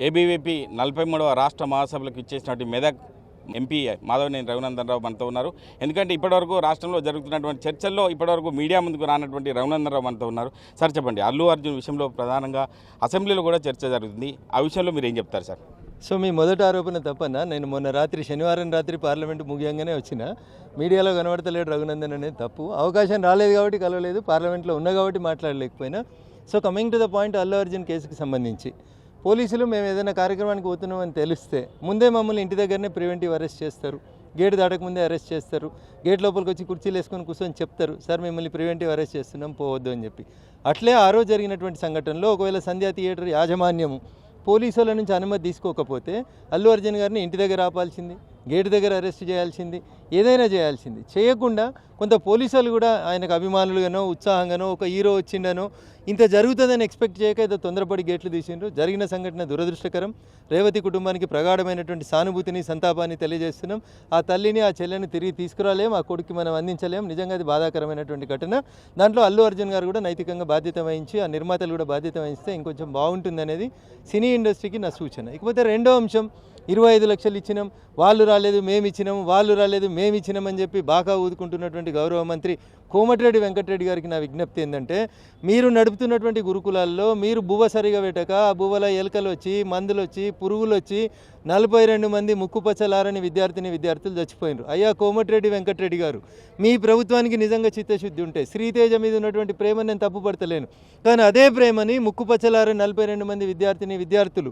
ABVP 43వ రాష్ట్ర మహాసభలకు ఇచ్చేసినటువంటి Medak MP Madhavaneni Raghunandan Rao మనతో ఉన్నారు. ఎందుకంటే ఇప్పటివరకు రాష్ట్రంలో జరుగుతున్నటువంటి చర్చల్లో ఇప్పటివరకు మీడియా ముందుకు రానటువంటి రఘునందన్ రావు మనతో ఉన్నారు. సార్ చెప్పండి, అల్లు అర్జున్ విషయంలో ప్రధానంగా అసెంబ్లీలో కూడా చర్చ జరుగుతుంది. ఆ విషయంలో మీరు ఏం చెప్తారు సార్? సో మీ మొదటి ఆరోపణ తప్పన్నా. నేను మొన్న రాత్రి శనివారం రాత్రి పార్లమెంటు ముగియంగానే వచ్చిన మీడియాలో కనబడతలేడు రఘునందన్ అనేది తప్పు. అవకాశం రాలేదు కాబట్టి కలవలేదు, పార్లమెంట్లో ఉన్నా కాబట్టి మాట్లాడలేకపోయినా. So coming to the point, Allu Arjun కేసుకి సంబంధించి పోలీసులు మేము ఏదైనా కార్యక్రమానికి పోతున్నామని తెలిస్తే ముందే మమ్మల్ని ఇంటి దగ్గరనే ప్రివెంటివ్ అరెస్ట్ చేస్తారు. గేట్ దాటకముందే అరెస్ట్ చేస్తారు. గేట్ లోపలికి వచ్చి కుర్చీలు వేసుకొని కూర్చొని చెప్తారు, సార్ మిమ్మల్ని ప్రివెంటివ్ అరెస్ట్ చేస్తున్నాం, పోవద్దు అని చెప్పి. అట్లే ఆ రోజు జరిగినటువంటి సంఘటనలో ఒకవేళ సంధ్యా థియేటర్ యాజమాన్యము పోలీసుల నుంచి అనుమతి తీసుకోకపోతే అల్లు అర్జున్ గారిని ఇంటి దగ్గర ఆపాల్సింది, గేటు దగ్గర అరెస్ట్ చేయాల్సింది, ఏదైనా చేయాల్సింది. చేయకుండా కొంత పోలీసులు కూడా ఆయనకు అభిమానులుగానో ఉత్సాహంగానో ఒక హీరో వచ్చిండనో ఇంత జరుగుతుందని ఎక్స్పెక్ట్ చేయక ఏదో తొందరపడి గేట్లు తీసిండ్రు. జరిగిన సంఘటన దురదృష్టకరం. రేవతి కుటుంబానికి ప్రగాఢమైనటువంటి సానుభూతిని సంతాపాన్ని తెలియజేస్తున్నాం. ఆ తల్లిని ఆ చెల్లెని తిరిగి తీసుకురాలేం, ఆ కొడుక్కి మనం అందించలేం. నిజంగా అది బాధాకరమైనటువంటి ఘటన. దాంట్లో అల్లు అర్జున్ గారు కూడా నైతికంగా బాధ్యత వహించి ఆ నిర్మాతలు కూడా బాధ్యత వహిస్తే ఇంకొంచెం బాగుంటుంది అనేది సినీ ఇండస్ట్రీకి నా సూచన. ఇకపోతే రెండో అంశం, 25 లక్షలు ఇచ్చినాం, వాళ్ళు రాలేదు మేము ఇచ్చినాం, వాళ్ళు రాలేదు మేము ఇచ్చినామని చెప్పి బాగా ఊదుకుంటున్నటువంటి గౌరవ మంత్రి కోమటిరెడ్డి వెంకటరెడ్డి గారికి నా విజ్ఞప్తి ఏంటంటే, మీరు నడుపుతున్నటువంటి గురుకులాల్లో మీరు బువ్వ సరిగా పెట్టక ఆ బువ్వల ఎలుకలు వచ్చి మందులు వచ్చి పురుగులు వచ్చి 42 మంది ముక్కుపచ్చలారని విద్యార్థులు చచ్చిపోయినారు. అయ్యా కోమటిరెడ్డి వెంకటరెడ్డి గారు, మీ ప్రభుత్వానికి నిజంగా చిత్తశుద్ధి ఉంటే శ్రీతేజ మీద ఉన్నటువంటి ప్రేమను నేను తప్పుపడతలేను, కానీ అదే ప్రేమని ముక్కుపచ్చలారని 42 మంది విద్యార్థులు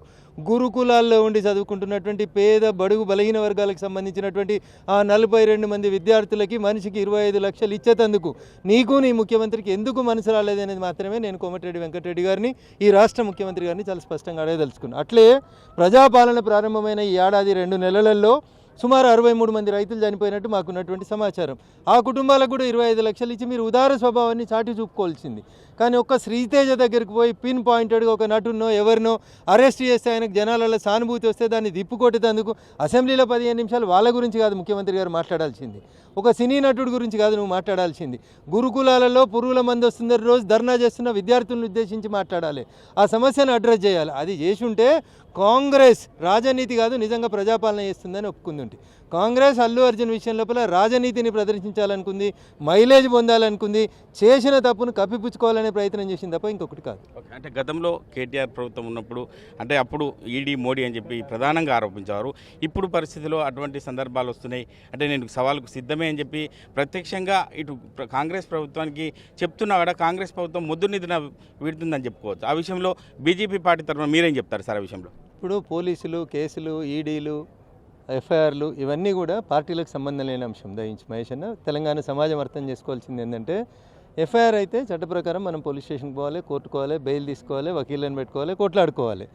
గురుకులాల్లో ఉండి చదువుకుంటున్నటువంటి పేద బడుగు బలహీన వర్గాలకు సంబంధించినటువంటి ఆ 42 మంది విద్యార్థులకి మనిషికి 25 లక్షలు ఇచ్చేతందుకు నీకు నీ ముఖ్యమంత్రికి ఎందుకు మనసు రాలేదనేది మాత్రమే నేను కోమటిరెడ్డి వెంకటరెడ్డి గారిని, ఈ రాష్ట్ర ముఖ్యమంత్రి గారిని చాలా స్పష్టంగా అడగదలుచుకున్నాను. అట్లే ప్రజాపాలన ప్రారంభమైన ఈ ఏడాది 2 నెలలలో సుమారు 63 మంది రైతులు చనిపోయినట్టు మాకున్నటువంటి సమాచారం. ఆ కుటుంబాలకు కూడా 25 లక్షలు ఇచ్చి మీరు ఉదార స్వభావాన్ని చాటి చూపుకోవాల్సింది. కానీ ఒక్క శ్రీతేజ దగ్గరికి పోయి పిన్ పాయింటెడ్గా ఒక నటున్నో ఎవరినో అరెస్ట్ చేస్తే ఆయనకు జనాలలో సానుభూతి వస్తే దాన్ని దిప్పుకొట్టేందుకు అసెంబ్లీలో 15 నిమిషాలు వాళ్ళ గురించి కాదు ముఖ్యమంత్రి గారు మాట్లాడాల్సింది, ఒక సినీ నటుడి గురించి కాదు నువ్వు మాట్లాడాల్సింది. గురుకులాలలో పురుగుల మంది వస్తుందని రోజు ధర్నా చేస్తున్న విద్యార్థులను ఉద్దేశించి మాట్లాడాలి, ఆ సమస్యను అడ్రస్ చేయాలి. అది చేసి ఉంటే కాంగ్రెస్ రాజనీతి కాదు నిజంగా ప్రజాపాలన చేస్తుందని ఒప్పుకుంది. కాంగ్రెస్ అల్లు అర్జున్ విషయం లోపల రాజనీతిని ప్రదర్శించాలనుకుంది, మైలేజ్ పొందాలనుకుంది, చేసిన తప్పును కప్పిపుచ్చుకోవాలనే ప్రయత్నం చేసింది తప్ప ఇంకొకటి కాదు. అంటే గతంలో కేటీఆర్ ప్రభుత్వం ఉన్నప్పుడు అంటే అప్పుడు ఈడీ మోడీ అని చెప్పి ప్రధానంగా ఆరోపించారు. ఇప్పుడు పరిస్థితిలో అటువంటి సందర్భాలు వస్తున్నాయి. అంటే నేను సవాలుకు సిద్ధమే అని చెప్పి ప్రత్యక్షంగా ఇటు కాంగ్రెస్ ప్రభుత్వానికి చెప్తున్నా కూడా కాంగ్రెస్ ప్రభుత్వం ముద్దు నిధిన వీడుతుందని చెప్పుకోవచ్చు. ఆ విషయంలో బీజేపీ పార్టీ తరఫున మీరేం చెప్తారు సార్? ఆ విషయంలో ఇప్పుడు పోలీసులు, కేసులు, ఈడీలు, ఎఫ్ఐఆర్లు ఇవన్నీ కూడా పార్టీలకు సంబంధం లేని అంశం. దయించి మహేష్ అన్న, తెలంగాణ సమాజం అర్థం చేసుకోవాల్సింది ఏంటంటే, ఎఫ్ఐఆర్ అయితే చట్ట ప్రకారం మనం పోలీస్ స్టేషన్కి పోవాలి, కోర్టుకోవాలి, బెయిల్ తీసుకోవాలి, వకీళ్ళని పెట్టుకోవాలి, కొట్లాడుకోవాలి.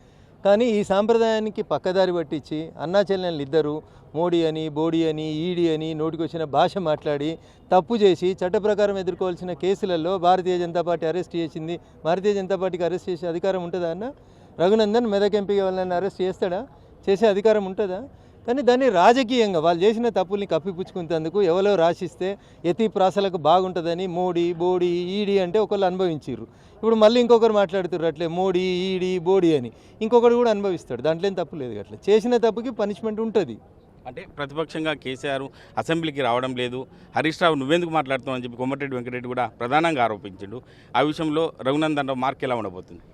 కానీ ఈ సాంప్రదాయానికి పక్కదారి పట్టించి అన్నా చెల్లెళ్ళు ఇద్దరు మోడీ అని బోడీ అని ఈడీ అని నోటికి వచ్చిన భాష మాట్లాడి తప్పు చేసి చట్ట ప్రకారం ఎదుర్కోవాల్సిన కేసులలో భారతీయ జనతా పార్టీ అరెస్ట్ చేసింది. భారతీయ జనతా పార్టీకి అరెస్ట్ చేసే అధికారం ఉంటుందా అన్న? రఘునందన్ మెదక్ ఎంపీగా వాళ్ళని అరెస్ట్ చేస్తాడా? చేసే అధికారం ఉంటుందా? కానీ దాన్ని రాజకీయంగా వాళ్ళు చేసిన తప్పుల్ని కప్పిపుచ్చుకునేందుకు ఎవరో రాసిస్తే యతి ప్రాసలకు బాగుంటుందని మోడీ బోడీ ఈడీ అంటే ఒకళ్ళు అనుభవించారు. ఇప్పుడు మళ్ళీ ఇంకొకరు మాట్లాడుతున్నారు అట్లే మోడీ ఈడీ బోడీ అని, ఇంకొకరు కూడా అనుభవిస్తాడు. దాంట్లో ఏం తప్పు లేదు. అట్లా చేసిన తప్పుకి పనిష్మెంట్ ఉంటుంది. అంటే ప్రతిపక్షంగా కేసీఆర్ అసెంబ్లీకి రావడం లేదు, హరీష్ రావు నువ్వెందుకు మాట్లాడుతావు అని చెప్పి కోమటిరెడ్డి వెంకటరెడ్డి కూడా ప్రధానంగా ఆరోపించాడు. ఆ విషయంలో రఘునందన్ రావు మార్క్ ఎలా ఉండబోతుంది?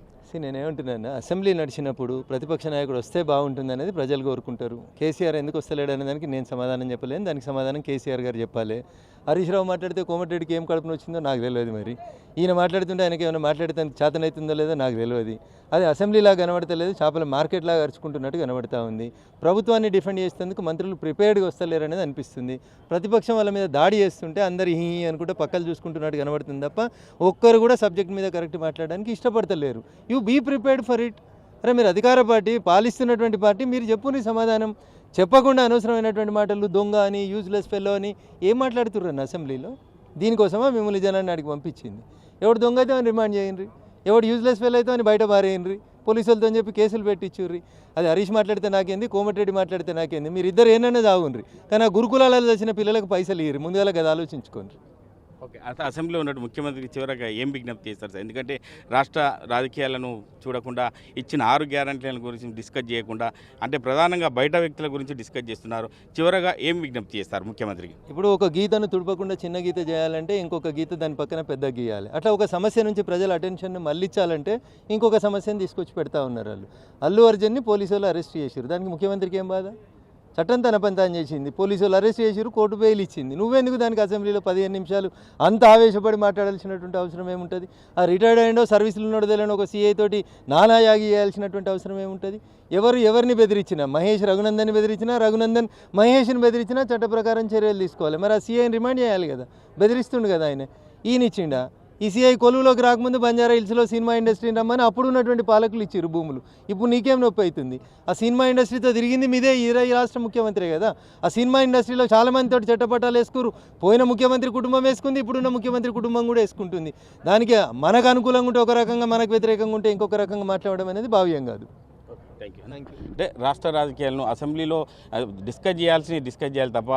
నేనేమంటున్నాను, అసెంబ్లీ నడిచినప్పుడు ప్రతిపక్ష నాయకుడు వస్తే బాగుంటుంది అనేది ప్రజలు కోరుకుంటారు. కేసీఆర్ ఎందుకు వస్తలేడు అనే దానికి నేను సమాధానం చెప్పలేను, దానికి సమాధానం కేసీఆర్ గారు చెప్పాలి. హరీష్ రావు మాట్లాడితే కోమటిరెడ్డికి ఏం కడుపున వచ్చిందో నాకు తెలియదు. మరి ఈయన మాట్లాడుతుంటే ఆయనకి ఏమైనా మాట్లాడితే చేతనవుతుందో లేదో నాకు తెలియదు. అది అసెంబ్లీలాగా కనబడతలేదు, చేపల మార్కెట్లాగా అరుచుకుంటున్నట్టు కనబడతా ఉంది. ప్రభుత్వాన్ని డిఫెండ్ చేసేందుకు మంత్రులు ప్రిపేర్డ్గా వస్తలేరు అనేది అనిపిస్తుంది. ప్రతిపక్షం వాళ్ళ మీద దాడి చేస్తుంటే అందరు హీ అనుకుంటే పక్కలు చూసుకుంటున్నట్టు కనబడుతుంది తప్ప ఒక్కరు కూడా సబ్జెక్ట్ మీద కరెక్ట్ మాట్లాడడానికి ఇష్టపడతలేరు. You be prepared for it. అరే మీరు అధికార పార్టీ, పాలిస్తున్నటువంటి పార్టీ, మీరు చెప్పుని సమాధానం చెప్పకుండా అనవసరమైనటువంటి మాటలు దొంగ అని యూజ్లెస్ ఫెల్లో అని ఏం మాట్లాడుతుర్రన్న అసెంబ్లీలో? దీనికోసమా మిమ్మల్ని జనాన్ని అడిగి పంపించింది? ఎవడు దొంగ అయితే అని రిమాండ్ చేయండి, ఎవడు యూజ్లెస్ ఫెల్ అయితే అని బయట పారేయండి, పోలీసులతో చెప్పి కేసులు పెట్టించుర్రి. అది హరీష్ మాట్లాడితే నాకేంది, కోమటిరెడ్డి మాట్లాడితే నాకేంది, మీరు ఇద్దరు ఏనన్నా తాగుండ్రి. కానీ ఆ గురుకులాలలో వచ్చిన పిల్లలకు పైసలు ఇయ్యరు. ముందుగా అది ఆలోచించుకోండి. ఓకే, అసెంబ్లీలో ఉన్నట్టు ముఖ్యమంత్రికి చివరగా ఏం విజ్ఞప్తి చేస్తారు సార్? ఎందుకంటే రాష్ట్ర రాజకీయాలను చూడకుండా ఇచ్చిన 6 గ్యారంటీల గురించి డిస్కస్ చేయకుండా అంటే ప్రధానంగా బయట వ్యక్తుల గురించి డిస్కస్ చేస్తున్నారు. చివరగా ఏం విజ్ఞప్తి చేస్తారు ముఖ్యమంత్రికి? ఇప్పుడు ఒక గీతను తుడపకుండా చిన్న గీత చేయాలంటే ఇంకొక గీత దాని పక్కన పెద్ద గీయాలి. అట్లా ఒక సమస్య నుంచి ప్రజల అటెన్షన్ని మళ్ళించాలంటే ఇంకొక సమస్యను తీసుకొచ్చి పెడతా ఉన్నారు వాళ్ళు. అల్లు అర్జున్ని పోలీసు వాళ్ళు అరెస్ట్ చేశారు, దానికి ముఖ్యమంత్రికి ఏం బాధ? చట్టం తన పని తాను చేసింది, పోలీసు వాళ్ళు అరెస్ట్ చేసారు, కోర్టు బెయిల్ ఇచ్చింది. నువ్వెందుకు దానికి అసెంబ్లీలో 15 నిమిషాలు అంత ఆవేశపడి మాట్లాడాల్సినటువంటి అవసరం ఏముంటుంది? ఆ రిటైర్డ్ అయ్యిండో సర్వీసులు ఉన్నోడు తెలియని ఒక సీఐ తోటి నానాయాగి చేయాల్సినటువంటి అవసరం ఏముంటుంది? ఎవరిని బెదిరించినా, మహేష్ రఘునందన్ని బెదిరించినా, రఘునందన్ మహేష్ని బెదిరించినా చట్ట ప్రకారం చర్యలు తీసుకోవాలి. మరి ఆ సీఐని రిమాండ్ చేయాలి కదా, బెదిరిస్తుండు కదా ఆయన. ఈయనిచ్చిండా? ఈ సీఐ కొలువులోకి రాకముందు బంజారా హిల్స్లో సినిమా ఇండస్ట్రీని రమ్మని అప్పుడు ఉన్నటువంటి పాలకులు ఇచ్చారు భూములు. ఇప్పుడు నీకేం నొప్పి అవుతుంది? ఆ సినిమా ఇండస్ట్రీతో తిరిగింది మీదే ఈ రాష్ట్ర ముఖ్యమంత్రి కదా. ఆ సినిమా ఇండస్ట్రీలో చాలామందితో చట్టపట్టాలు వేసుకురు. పోయిన ముఖ్యమంత్రి కుటుంబం వేసుకుంది, ఇప్పుడున్న ముఖ్యమంత్రి కుటుంబం కూడా వేసుకుంటుంది. దానికి మనకు అనుకూలంగా ఉంటే ఒక రకంగా, మనకు వ్యతిరేకంగా ఉంటే ఇంకొక రకంగా మాట్లాడడం అనేది భావ్యం కాదు. Thank you. అంటే రాష్ట్ర రాజకీయాలను అసెంబ్లీలో డిస్కస్ చేయాలి తప్ప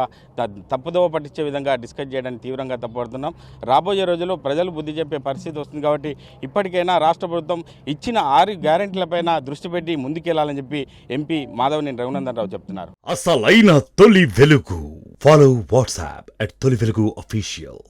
తప్పుదోవ పట్టించే విధంగా డిస్కస్ చేయడానికి తీవ్రంగా తప్పుపడుతున్నాం. రాబోయే రోజుల్లో ప్రజలు బుద్ధి చెప్పే పరిస్థితి వస్తుంది కాబట్టి ఇప్పటికైనా రాష్ట్ర ప్రభుత్వం ఇచ్చిన 6 గ్యారెంటీలపైన దృష్టి పెట్టి ముందుకెళ్లాలని చెప్పి ఎంపీ మాధవనేని రఘునందన్ రావు చెప్తున్నారు. అసలైన తొలి వెలుగు. ఫాలో వాట్సాప్ @తొలి వెలుగు official.